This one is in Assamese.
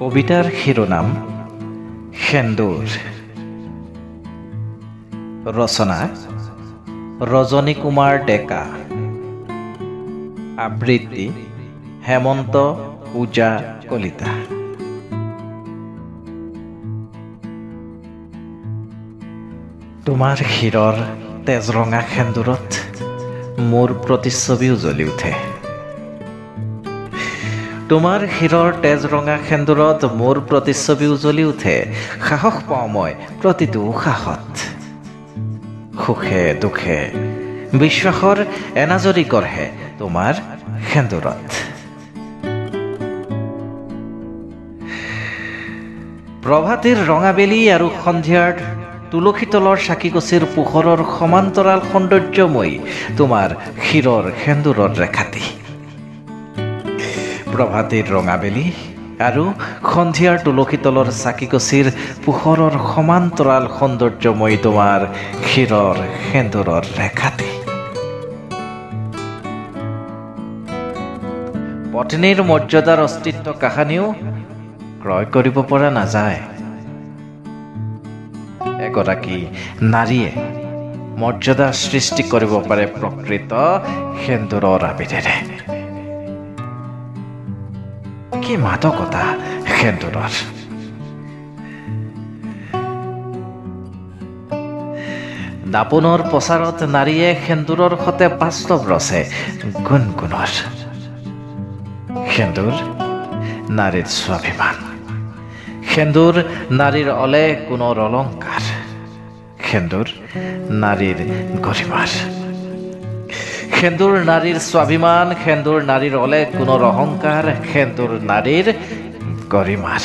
কবিতাৰ শিৰোনাম সেন্দুৰ। ৰচনা ৰজনী কুমাৰ ডেকা। আবৃত্তি হেমন্ত পূজা কলিতা। তোমাৰ শিৰৰ তেজৰঙা সেন্দুৰত মোৰ প্ৰতিচ্ছবি উজ্বলি উঠে। তোমাৰ শিৰৰ তেজৰঙা সেন্দুৰত মোৰ প্ৰতিচ্ছবি উজ্বলি উঠে। সাহস পাওঁ মই প্ৰতিটো উশাহত। সুখে দুখে বিশ্বাসৰ এনাজৰী গঢ়ে তোমাৰ সেন্দুৰত। প্ৰভাতীৰ ৰঙাবেলি আৰু সন্ধিয়াৰ তুলসী তলৰ চাকিগছিৰ পোহৰৰ সমান্তৰাল সৌন্দৰ্যময়ী তোমাৰ শিৰৰ সেন্দুৰৰ ৰেখাটি। প্ৰভাতীৰ ৰঙাবেলি আৰু সন্ধিয়াৰ তুলসী তলৰ চাকিগছিৰ পোহৰৰ সমান্তৰাল সৌন্দৰ্যময়ী তোমাৰ শিৰৰ সেন্দুৰৰ ৰেখাটি। পত্নীৰ মৰ্যাদাৰ অস্তিত্ব কাহানিও ক্ৰয় কৰিব পৰা নাযায়। এগৰাকী নাৰীয়ে মৰ্যাদা সৃষ্টি কৰিব পাৰে প্ৰকৃত সেন্দুৰৰ আবিৰেৰে। কি মাদকতা সেন্দুৰৰ! দাপোনৰ প্ৰচাৰত নাৰীয়ে সেন্দুৰৰ সতে বাস্তৱ ৰচে গুণগুণৰ। সেন্দুৰ নাৰীৰ স্বাভিমান। সেন্দুৰ নাৰীৰ অলেখ গুণৰ অলংকাৰ। সেন্দুৰ নাৰীৰ গৰিমাৰ। সেন্দুৰ নাৰীৰ স্বাভিমান। সেন্দুৰ নাৰীৰ অলেখ গুণৰ অহংকাৰ। সেন্দুৰ নাৰীৰ গৰিমাৰ।